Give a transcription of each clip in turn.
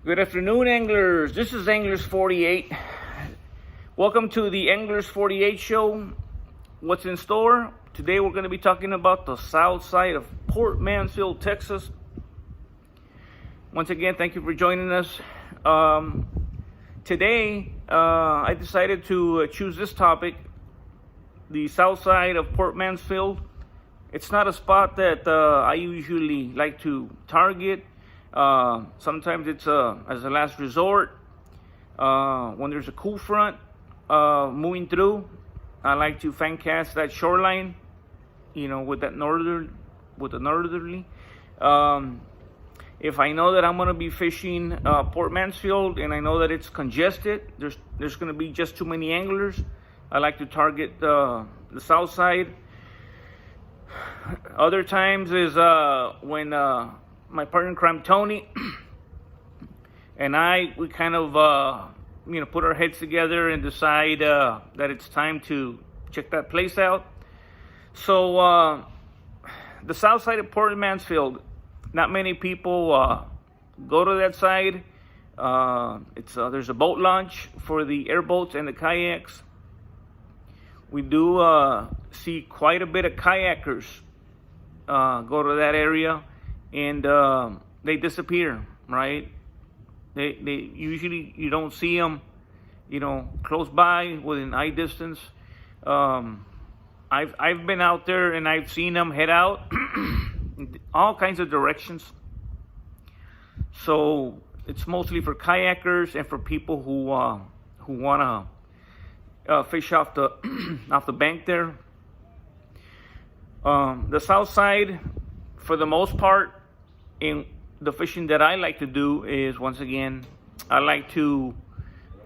Good afternoon, anglers. This is Anglers 48. Welcome to the Anglers 48 show. What's in store? Today we're going to be talking about the south side of Port Mansfield, Texas. Once again, thank you for joining us. Today, I decided to choose this topic, the south side of Port Mansfield. It's not a spot that I usually like to target. Sometimes it's as a last resort. When there's a cool front moving through, I like to fan cast that shoreline, with the northerly. If I know that I'm going to be fishing Port Mansfield and I know that it's congested, there's going to be just too many anglers, I like to target the south side. Other times is when my partner in crime Tony and we kind of put our heads together and decide that it's time to check that place out. So the south side of Port Mansfield, not many people go to that side. There's a boat launch for the airboats and the kayaks. We do see quite a bit of kayakers go to that area, and they disappear, right? They usually, you don't see them, close by within eye distance. I've been out there and I've seen them head out all kinds of directions. So it's mostly for kayakers and for people who want to fish off the off the bank there. The south side, for the most part, in the fishing that I like to do is, once again, I like to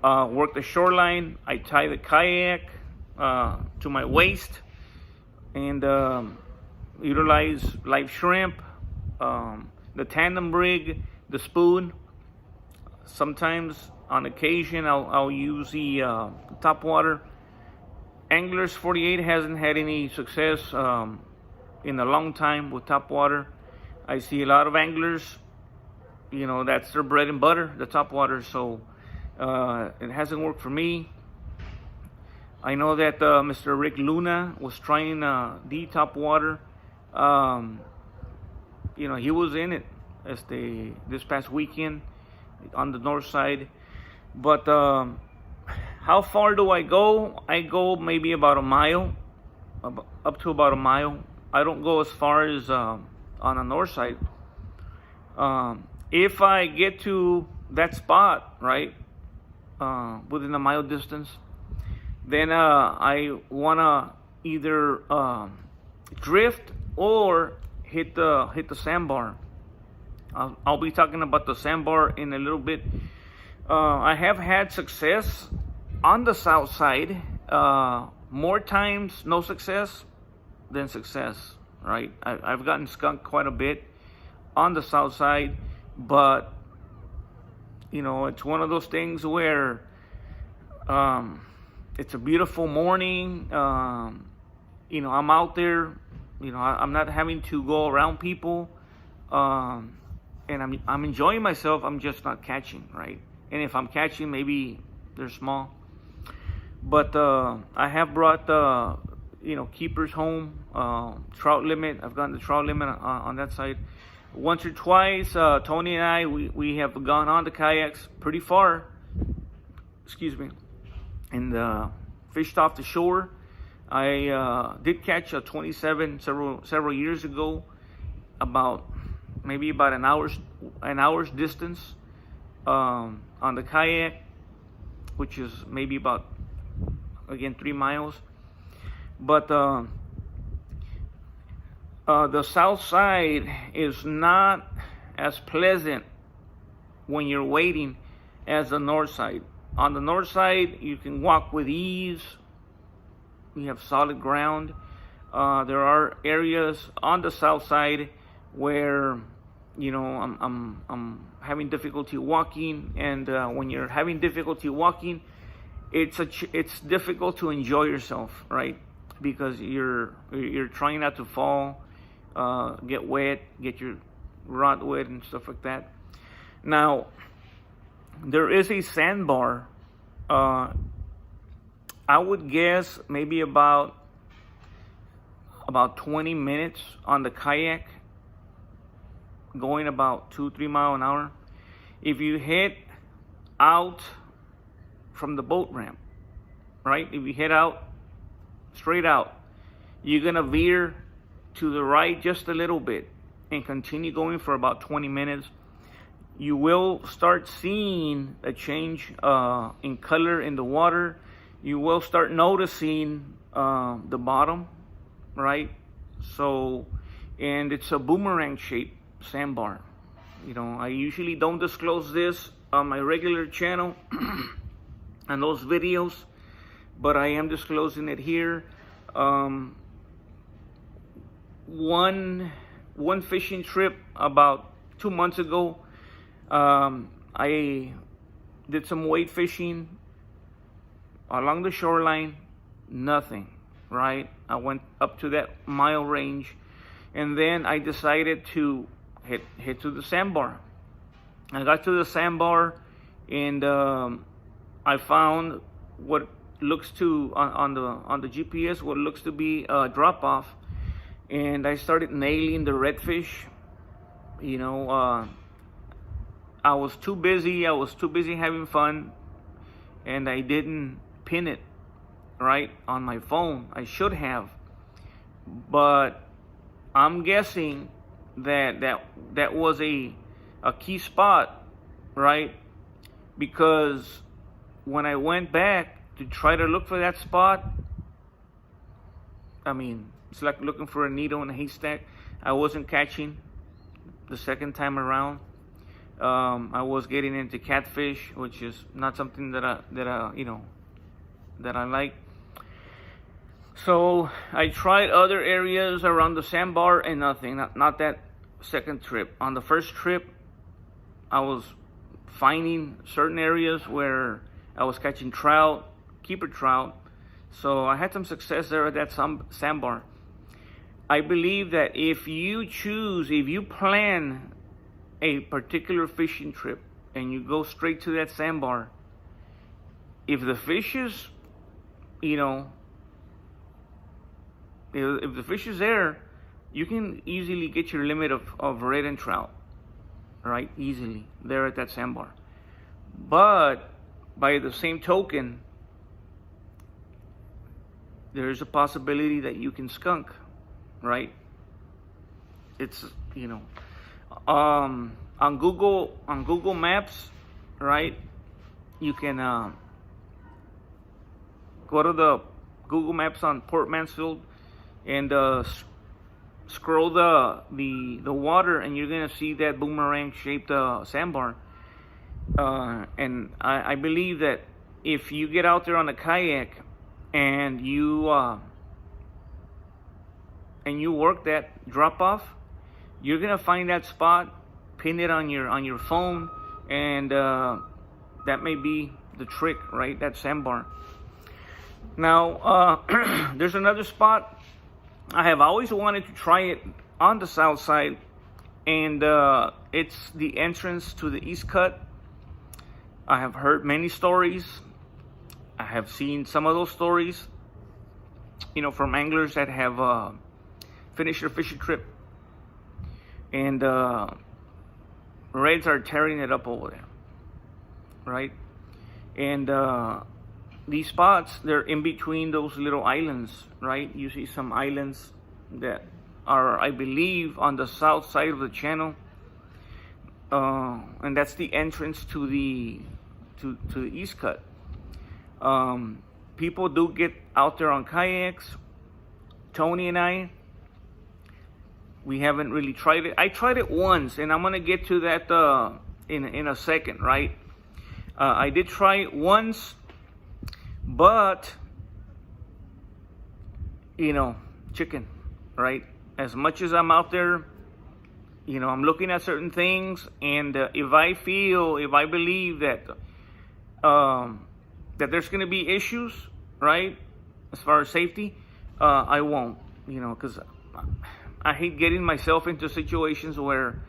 work the shoreline. I tie the kayak to my waist and utilize live shrimp, the tandem rig, the spoon. Sometimes, on occasion, I'll use the top water. Anglers 48 hasn't had any success in a long time with top water. I see a lot of anglers, that's their bread and butter, the top water. So it hasn't worked for me. I know that Mr. Rick Luna was trying the top water. He was in it this past weekend on the north side. But how far do I go? I go maybe about a mile, up to about a mile. I don't go as far as on the north side. If I get to that spot, right, within a mile distance, then I want to either drift or hit the sandbar. I'll be talking about the sandbar in a little bit. I have had success on the south side. More times no success than success, right? I've gotten skunked quite a bit on the south side, but it's one of those things where it's a beautiful morning. I'm out there. I'm not having to go around people, and I'm enjoying myself. I'm just not catching, right? And if I'm catching, maybe they're small. But I have brought keepers home, trout limit. I've gotten the trout limit on that side once or twice. Tony and I, we have gone on the kayaks pretty far, and fished off the shore. I did catch a 27 several years ago, maybe about an hour's distance on the kayak, which is maybe about, again, 3 miles. But the south side is not as pleasant when you're waiting as the north side. On the north side, you can walk with ease. You have solid ground. There are areas on the south side where I'm having difficulty walking, and when you're having difficulty walking, it's difficult to enjoy yourself, right? Because you're trying not to fall, get wet, get your rod wet and stuff like that. Now, there is a sandbar. I would guess maybe about 20 minutes on the kayak, going about 2-3 miles an hour. If you head out from the boat ramp, right? If you head out, straight out, you're gonna veer to the right just a little bit and continue going for about 20 minutes. You will start seeing a change in color in the water. You will start noticing the bottom, right? So, and it's a boomerang shaped sandbar. You know, I usually don't disclose this on my regular channel and those videos, but I am disclosing it here. One fishing trip about 2 months ago, I did some wade fishing along the shoreline. Nothing, right? I went up to that mile range, and then I decided to head to the sandbar. I got to the sandbar, and I found what looks to on the GPS what looks to be a drop off, and I started nailing the redfish. You know, I was too busy having fun, and I didn't pin it right on my phone. I should have, but I'm guessing that was a key spot, right? Because when I went back to try to look for that spot, I mean, it's like looking for a needle in a haystack. I wasn't catching the second time around. I was getting into catfish, which is not something that I like. So I tried other areas around the sandbar and nothing. Not that second trip. On the first trip, I was finding certain areas where I was catching trout, keeper trout. So I had some success there at that sandbar. I believe that if you plan a particular fishing trip and you go straight to that sandbar, if the fish is, if the fish is there, you can easily get your limit of red and trout, right? Easily there at that sandbar. But by the same token, there's a possibility that you can skunk, right? It's, on Google Maps, right? You can go to the Google Maps on Port Mansfield and scroll the water, and you're gonna see that boomerang shaped sandbar. And I believe that if you get out there on a kayak and you work that drop off, you're gonna find that spot, pin it on your phone, and that may be the trick, right? That sandbar. Now there's another spot I have always wanted to try it on the south side, and it's the entrance to the East Cut. I have heard many stories. I have seen some of those stories, from anglers that have finished their fishing trip, and reds are tearing it up over there, right? And these spots, they're in between those little islands, right? You see some islands that are, I believe, on the south side of the channel, and that's the entrance to the East Cut. People do get out there on kayaks. Tony and I, we haven't really tried it. I tried it once, and I'm gonna get to that in a second, right? I did try it once, but chicken, right? As much as I'm out there, I'm looking at certain things, and if I believe that that there's going to be issues, right, as far as safety, I won't, because I hate getting myself into situations where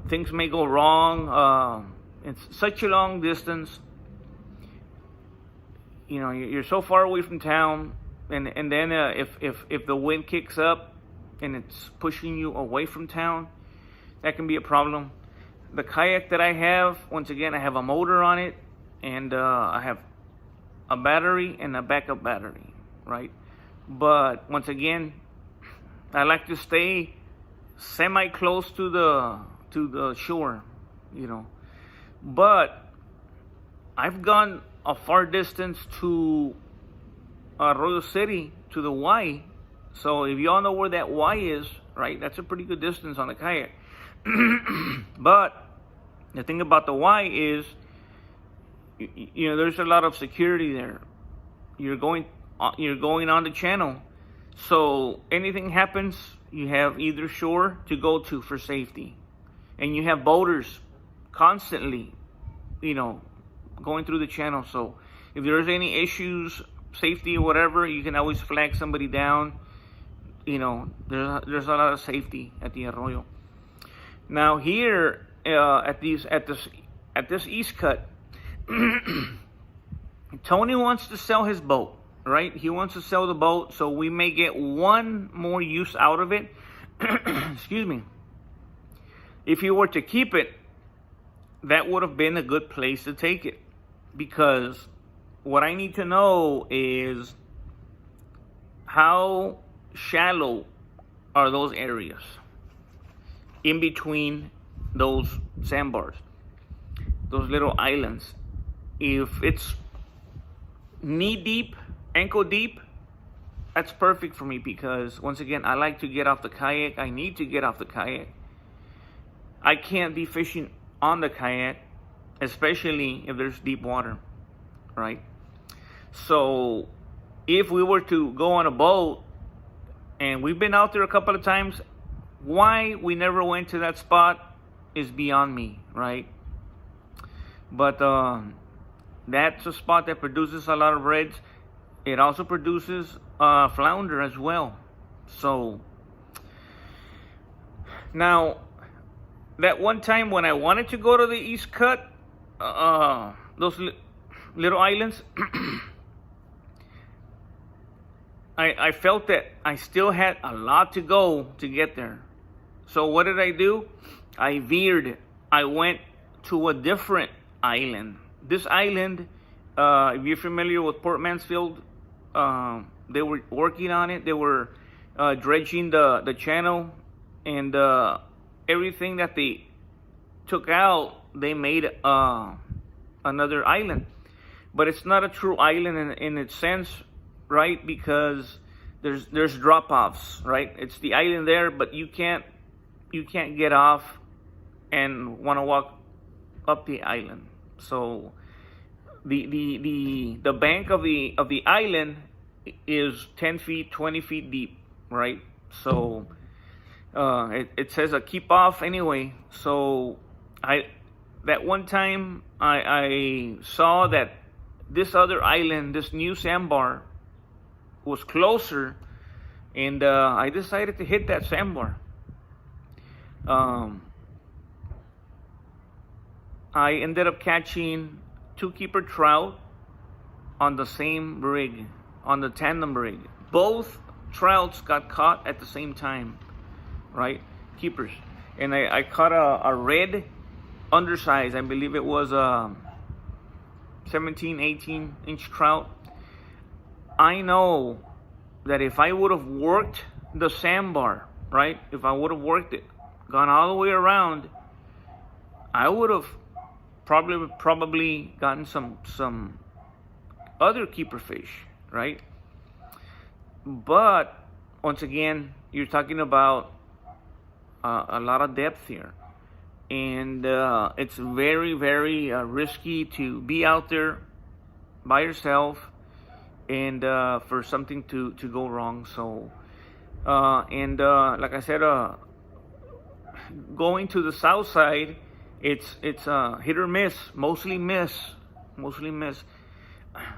things may go wrong. It's such a long distance. You know, you're so far away from town, and then if the wind kicks up and it's pushing you away from town, that can be a problem. The kayak that I have, once again, I have a motor on it, and I have a battery and a backup battery, right? But once again, I like to stay semi close to the shore, you know. But I've gone a far distance to Arroyo City, to the Y. So if y'all know where that Y is, right, that's a pretty good distance on the kayak. But the thing about the Y is, you know, there's a lot of security there. You're going on the channel, so anything happens, you have either shore to go to for safety, and you have boaters constantly, you know, going through the channel. So if there's any issues, safety or whatever, you can always flag somebody down. You know, there's a lot of safety at the arroyo. Now here at this East Cut, Tony wants to sell his boat, right? He wants to sell the boat, so we may get one more use out of it. Excuse me. If he were to keep it, that would have been a good place to take it, because what I need to know is how shallow are those areas in between those sandbars, those little islands. If it's knee deep, ankle deep, that's perfect for me, because once again, I like to get off the kayak. I need to get off the kayak. I can't be fishing on the kayak, especially if there's deep water, right? So if we were to go on a boat, and we've been out there a couple of times, why we never went to that spot is beyond me, right? But that's a spot that produces a lot of reds. It also produces flounder as well. So now, that one time when I wanted to go to the East Cut, those little islands, I felt that I still had a lot to go to get there. So what did I do? I veered. I went to a different island. This island, if you're familiar with Port Mansfield, they were working on it. They were dredging the channel, and everything that they took out, they made another island. But it's not a true island in its sense, right? Because there's drop-offs, right? It's the island there, but you can't get off and want to walk up the island. So the bank of the island is 10 feet, 20 feet deep, right? So it says a keep off anyway. So that one time I saw that this other island, this new sandbar, was closer, and I decided to hit that sandbar. I ended up catching 2 keeper trout on the same rig, on the tandem rig. Both trouts got caught at the same time, right? Keepers. And I caught a red undersize. I believe it was a 17, 18 inch trout. I know that if I would have worked the sandbar, right? If I would have worked it, gone all the way around, I would have probably gotten some other keeper fish, right? But once again, you're talking about a lot of depth here, and it's very, very risky to be out there by yourself, and for something to go wrong. So like I said, going to the south side, it's hit or miss, mostly miss.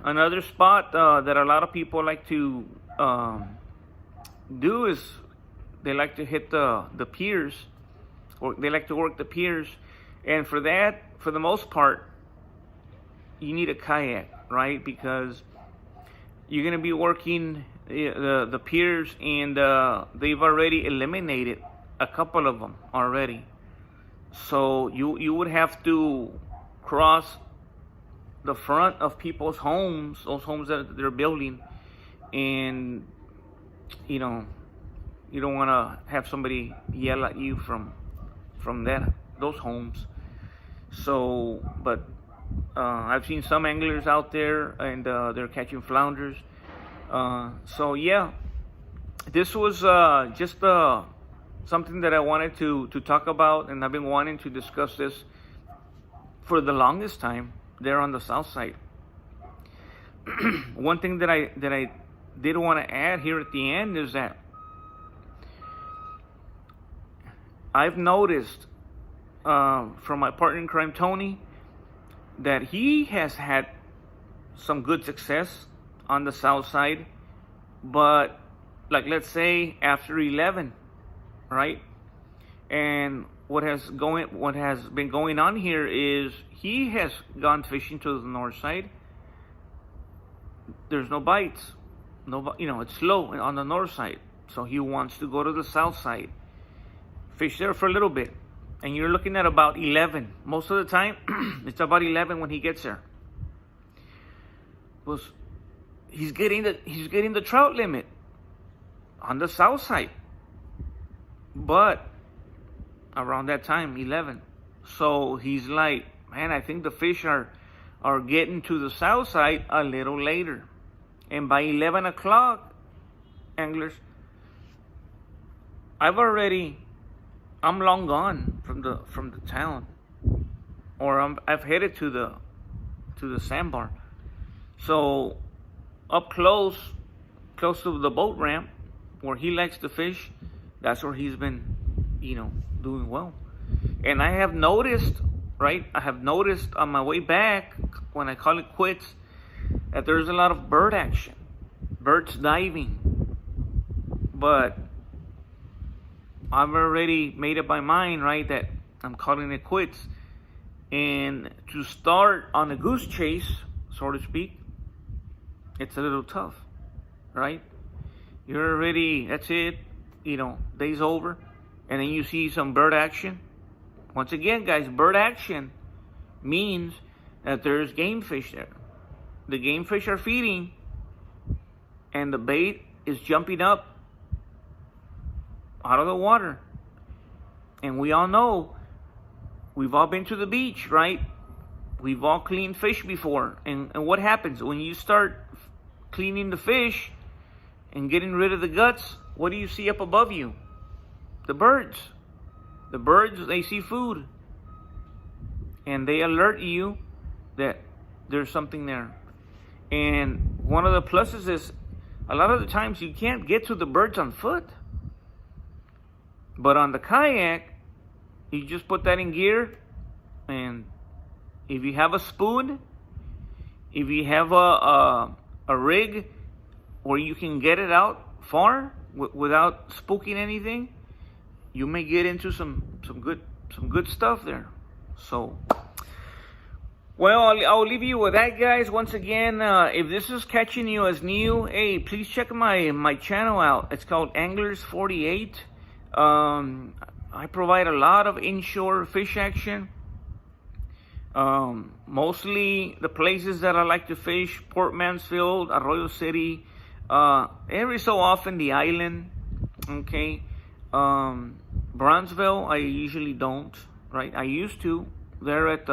Another spot that a lot of people like to do is they like to hit the piers, or they like to work the piers, And for that, for the most part, you need a kayak, right? Because you're going to be working the piers, and they've already eliminated a couple of them already. So you would have to cross the front of people's homes, those homes that they're building, and you don't want to have somebody yell at you from those homes. So, but I've seen some anglers out there, and they're catching flounders. So yeah, this was just something that I wanted to talk about, and I've been wanting to discuss this for the longest time there on the south side. One thing that I did want to add here at the end is that I've noticed from my partner in crime, Tony, that he has had some good success on the south side, but like, let's say after 11, right? And what has been going on here is he has gone fishing to the north side. There's no bites, it's slow on the north side, so he wants to go to the south side, fish there for a little bit, and you're looking at about 11. Most of the time, it's about 11 when he gets there. Well, he's getting the trout limit on the south side, but around that time, 11. So he's like, man, I think the fish are getting to the south side a little later. And by 11 o'clock, anglers, I'm long gone from the town, or I've headed to the sandbar. So up close to the boat ramp where he likes to fish, that's where he's been, doing well. And I have noticed on my way back, when I call it quits, that there's a lot of bird action, birds diving. But I've already made up my mind, right, that I'm calling it quits. And to start on a goose chase, so to speak, it's a little tough, right? You're already, that's it, day's over. And then you see some bird action. Once again, guys, bird action means that there's game fish there. The game fish are feeding, and the bait is jumping up out of the water. And we all know, we've all been to the beach, right? We've all cleaned fish before. And what happens when you start cleaning the fish and getting rid of the guts? What do you see up above you? The birds. The birds, they see food, and they alert you that there's something there. And one of the pluses is, a lot of the times you can't get to the birds on foot. But on the kayak, you just put that in gear, and if you have a spoon, if you have a rig where you can get it out far without spooking anything, you may get into some good stuff there. So, well, I'll leave you with that, guys. Once again, if this is catching you as new, hey, please check my channel out. It's called Anglers 48. I provide a lot of inshore fish action. Mostly the places that I like to fish: Port Mansfield, Arroyo City, every so often the island. Okay. Bronzeville, I usually don't, right? I used to there at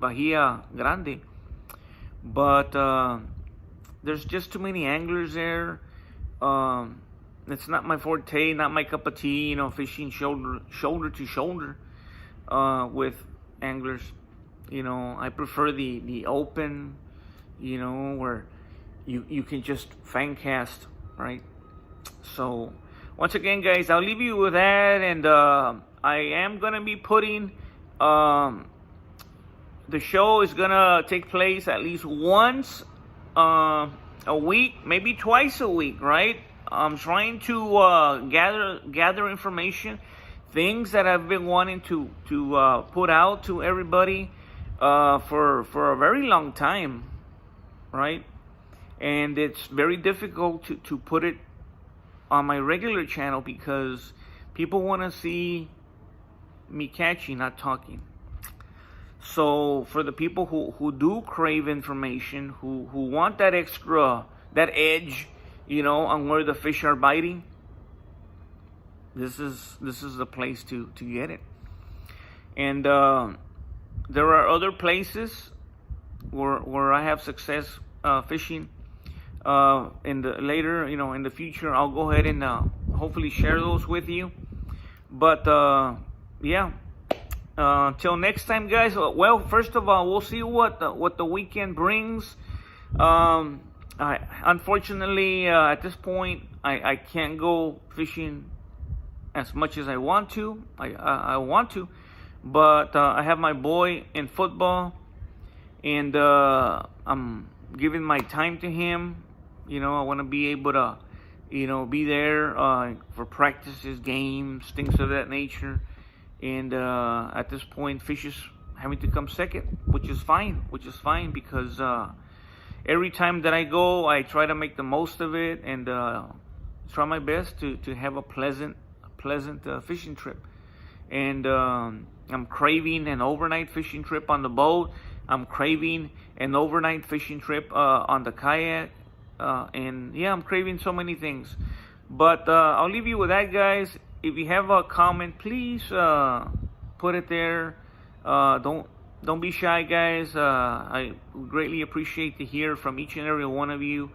Bahia Grande, but there's just too many anglers there. It's not my forte, not my cup of tea, fishing shoulder to shoulder with anglers. I prefer the open, where you can just fang cast, right? So once again, guys, I'll leave you with that, and I am gonna be putting the show is gonna take place at least once a week, maybe twice a week, right? I'm trying to gather information, things that I've been wanting to put out to everybody for a very long time, right? And it's very difficult to put it on my regular channel because people want to see me catching, not talking. So for the people who do crave information, who want that extra, that edge, you know, on where the fish are biting, this is the place to get it. And there are other places where I have success fishing. In the later, you know, in the future, I'll go ahead and hopefully share those with you. But yeah. Till next time, guys. Well, first of all, we'll see what the weekend brings. Unfortunately, at this point, I can't go fishing as much as I want to. I want to, but I have my boy in football, and I'm giving my time to him. You know, I want to be able to, you know, be there for practices, games, things of that nature. And at this point, fish is having to come second, which is fine because every time that I go, I try to make the most of it and try my best to have a pleasant fishing trip. And I'm craving an overnight fishing trip on the boat. I'm craving an overnight fishing trip on the kayak. And yeah, I'm craving so many things. But I'll leave you with that, guys. If you have a comment, please put it there. Don't be shy, guys. I greatly appreciate to hear from each and every one of you.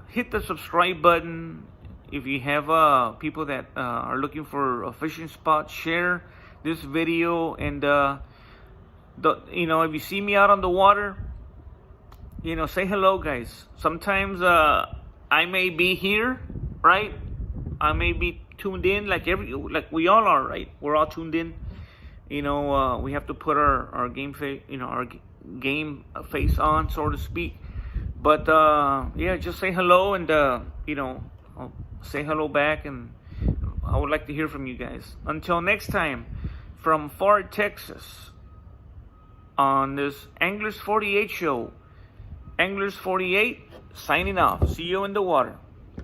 Hit the subscribe button. If you have people that are looking for a fishing spot, share this video. And you know, if you see me out on the water, you know, say hello, guys. Sometimes I may be here, right? I may be tuned in like we all are, right? We're all tuned in. You know, we have to put our game face, you know, our game face on, so to speak. But yeah, just say hello, and you know, I'll say hello back, and I would like to hear from you guys. Until next time, from Fort, Texas, on this Anglers 48 show, Anglers 48 signing off. See you in the water.